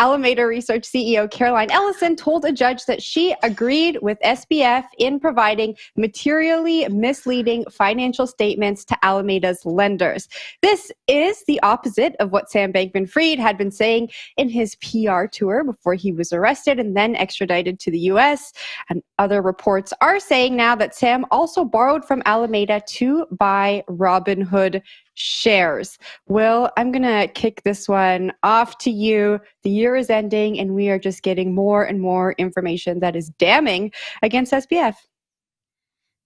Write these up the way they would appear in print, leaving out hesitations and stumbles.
Alameda Research CEO Caroline Ellison told a judge that she agreed with SBF in providing materially misleading financial statements to Alameda's lenders. This is the opposite of what Sam Bankman-Fried had been saying in his PR tour before he was arrested and then extradited to the U.S. And other reports are saying now that Sam also borrowed from Alameda to buy Robinhood shares. Will, I'm going to kick this one off to you. The year is ending and we are just getting more and more information that is damning against SBF.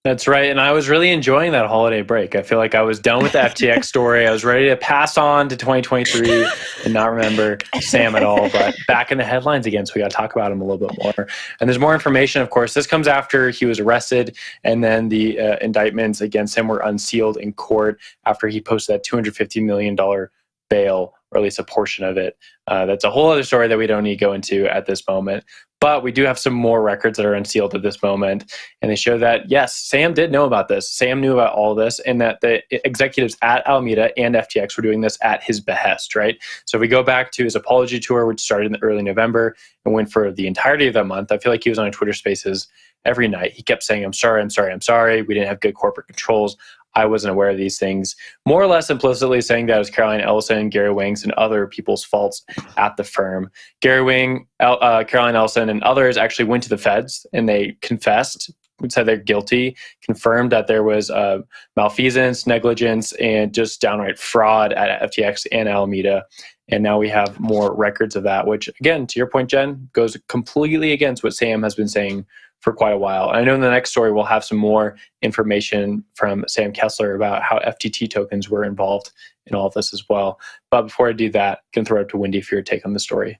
That's right. And I was really enjoying that holiday break. I feel like I was done with the FTX story. I was ready to pass on to 2023 and not remember Sam at all. But back in the headlines again, so we got to talk about him a little bit more. And there's more information, of course. This comes after he was arrested, and then the indictments against him were unsealed in court after he posted that $250 million bail, or at least a portion of it. That's a whole other story that we don't need to go into at this moment. But we do have some more records that are unsealed at this moment. And they show that, yes, Sam did know about this. Sam knew about all this, and that the executives at Alameda and FTX were doing this at his behest, right? So if we go back to his apology tour, which started in early November and went for the entirety of that month, I feel like he was on Twitter Spaces every night. He kept saying, I'm sorry, I'm sorry, I'm sorry. We didn't have good corporate controls. I wasn't aware of these things, more or less implicitly saying that it was Caroline Ellison, Gary Wang's, and other people's faults at the firm. Gary Wang, Caroline Ellison, and others actually went to the feds and they confessed, said they're guilty, confirmed that there was malfeasance, negligence, and just downright fraud at FTX and Alameda. And now we have more records of that, which, again, to your point, Jen, goes completely against what Sam has been saying for quite a while. I know in the next story, we'll have some more information from Sam Kessler about how FTT tokens were involved in all of this as well. But before I do that, I can throw it up to Wendy for your take on the story.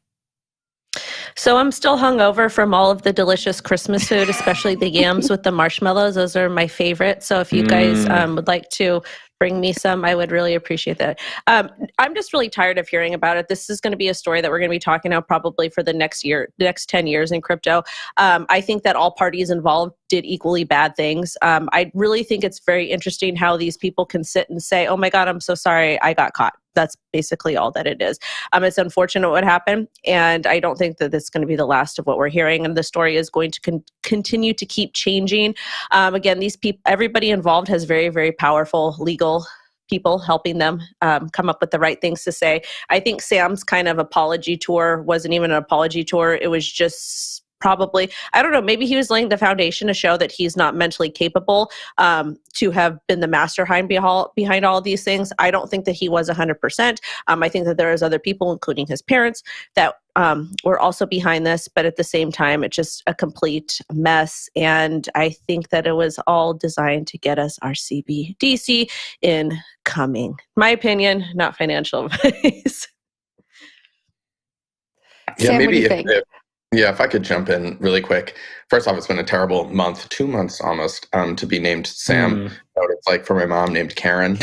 So I'm still hungover from all of the delicious Christmas food, especially the yams with the marshmallows. Those are my favorite. So if you guys would like to bring me some, I would really appreciate that. I'm just really tired of hearing about it. This is going to be a story that we're going to be talking about probably for the next 10 years in crypto. I think that all parties involved did equally bad things. I really think it's very interesting how these people can sit and say, oh my God, I'm so sorry, I got caught. That's basically all that it is. It's unfortunate what happened, and I don't think that this is going to be the last of what we're hearing, and the story is going to continue to keep changing. Again, these people, everybody involved has very, very powerful legal people helping them come up with the right things to say. I think Sam's kind of apology tour wasn't even an apology tour. It was just probably, I don't know, maybe he was laying the foundation to show that he's not mentally capable to have been the mastermind behind all of these things. I don't think that he was 100%. I think that there is other people, including his parents, that were also behind this, but at the same time, it's just a complete mess. And I think that it was all designed to get us our CBDC incoming. My opinion, not financial advice. Yeah, Sam, maybe what do you think? If I could jump in really quick. First off, it's been a terrible month, 2 months almost, to be named Sam. What it's like for my mom named Karen.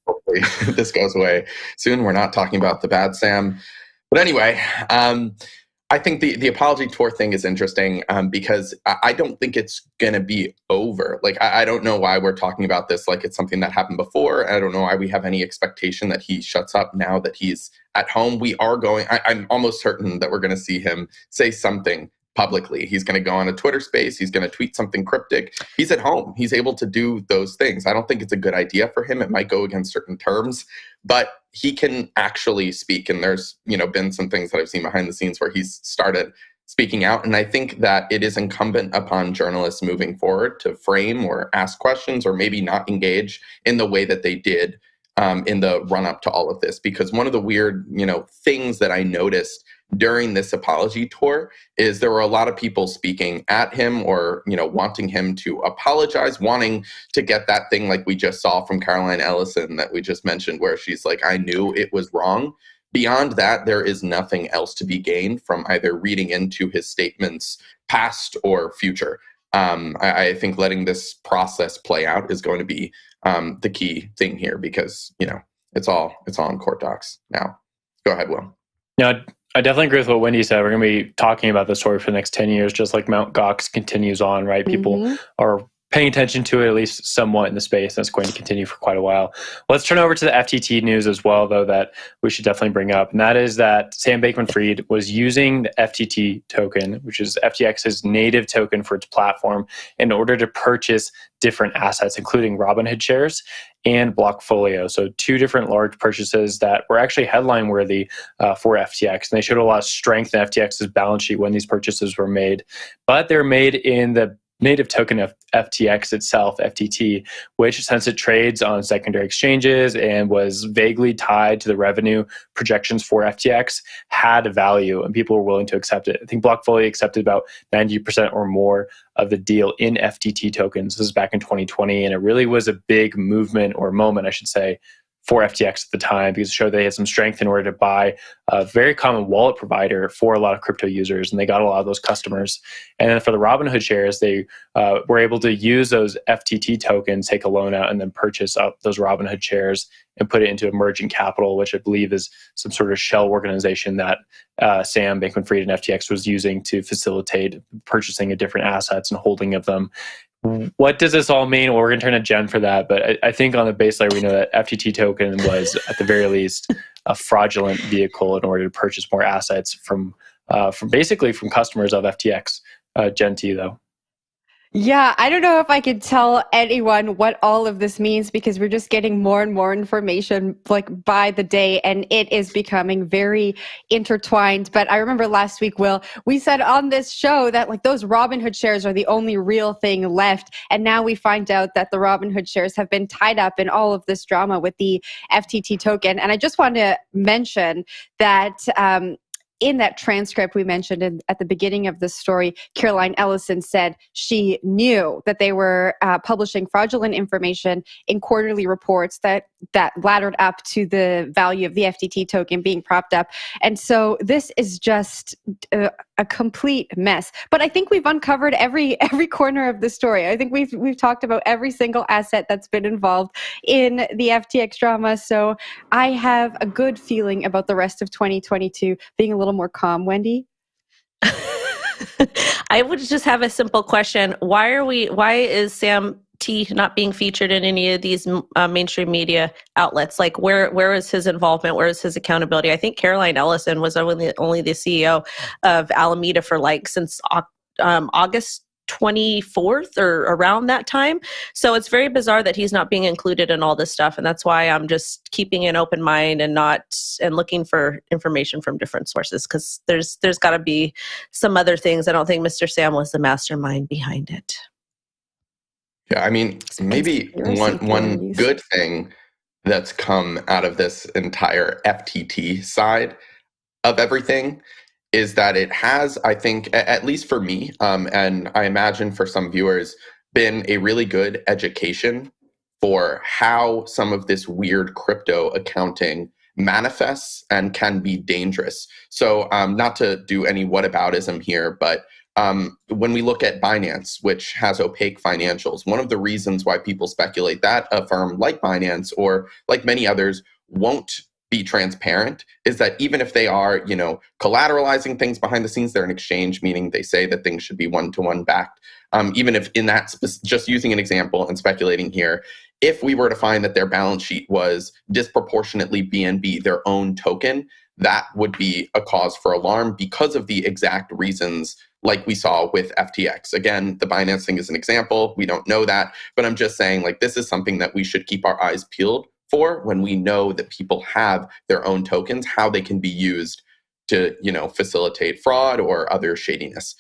Hopefully this goes away soon. We're not talking about the bad Sam. But anyway, I think the apology tour thing is interesting because I don't think it's going to be over. Like, I don't know why we're talking about this like it's something that happened before. I don't know why we have any expectation that he shuts up now that he's at home. We are going, I'm almost certain that we're going to see him say something publicly. He's going to go on a Twitter space. He's going to tweet something cryptic. He's at home. He's able to do those things. I don't think it's a good idea for him. It might go against certain terms, but he can actually speak. And there's, been some things that I've seen behind the scenes where he's started speaking out. And I think that it is incumbent upon journalists moving forward to frame or ask questions or maybe not engage in the way that they did in the run up to all of this. Because one of the weird, things that I noticed during this apology tour is there were a lot of people speaking at him or, wanting him to apologize, wanting to get that thing like we just saw from Caroline Ellison that we just mentioned, where she's like, I knew it was wrong. Beyond that, there is nothing else to be gained from either reading into his statements, past or future. I think letting this process play out is going to be the key thing here because, it's all in court docs now. Go ahead, Will. Yeah, I definitely agree with what Wendy said. We're going to be talking about this story for the next 10 years, just like Mount Gox continues on, right? People are paying attention to it at least somewhat in the space, and it's going to continue for quite a while. Let's turn over to the FTT news as well, though, that we should definitely bring up, and that is that Sam Bankman-Fried was using the FTT token, which is FTX's native token for its platform, in order to purchase different assets, including Robinhood shares and Blockfolio. So two different large purchases that were actually headline worthy for FTX. And they showed a lot of strength in FTX's balance sheet when these purchases were made. But they're made in the native token of FTX itself, FTT, which, since it trades on secondary exchanges and was vaguely tied to the revenue projections for FTX, had a value and people were willing to accept it. I think Blockfolio accepted about 90% or more of the deal in FTT tokens. This is back in 2020, and it really was a big movement, or moment, I should say, for FTX at the time, because it showed they had some strength in order to buy a very common wallet provider for a lot of crypto users, and they got a lot of those customers. And then for the Robinhood shares, they were able to use those FTT tokens, take a loan out, and then purchase up those Robinhood shares and put it into Emerging Capital, which I believe is some sort of shell organization that Sam Bankman-Fried and FTX was using to facilitate purchasing of different assets and holding of them. What does this all mean? Well, we're going to turn to Jen for that, but I think on the base layer, we know that FTT token was, at the very least, a fraudulent vehicle in order to purchase more assets from basically from customers of FTX. Jen, to you, though. Yeah, I don't know if I could tell anyone what all of this means, because we're just getting more and more information like by the day, and it is becoming very intertwined. But I remember last week, Will, we said on this show that like those Robinhood shares are the only real thing left. And now we find out that the Robinhood shares have been tied up in all of this drama with the FTT token. And I just want to mention that in that transcript we mentioned at the beginning of the story, Caroline Ellison said she knew that they were publishing fraudulent information in quarterly reports that laddered up to the value of the FTT token being propped up. And so this is just a complete mess. But I think we've uncovered every corner of the story. I think we've talked about every single asset that's been involved in the FTX drama. So I have a good feeling about the rest of 2022 being a little more calm. Wendy? I would just have a simple question. Why is Sam T not being featured in any of these mainstream media outlets? Like where is his involvement? Where is his accountability? I think Caroline Ellison was only the CEO of Alameda for like since August 24th or around that time. So it's very bizarre that he's not being included in all this stuff. And that's why I'm just keeping an open mind and looking for information from different sources, because there's got to be some other things. I don't think Mr. Sam was the mastermind behind it. Yeah, I mean, maybe one good thing that's come out of this entire FTT side of everything is that it has, I think, at least for me, and I imagine for some viewers, been a really good education for how some of this weird crypto accounting manifests and can be dangerous. So not to do any whataboutism here, but when we look at Binance, which has opaque financials, one of the reasons why people speculate that a firm like Binance or like many others won't be transparent is that even if they are, collateralizing things behind the scenes, they're an exchange, meaning they say that things should be one-to-one backed. Even if in that, just using an example and speculating here, if we were to find that their balance sheet was disproportionately BNB, their own token, that would be a cause for alarm because of the exact reasons like we saw with FTX. Again, the Binance thing is an example. We don't know that, but I'm just saying like this is something that we should keep our eyes peeled for when we know that people have their own tokens, how they can be used to, facilitate fraud or other shadiness.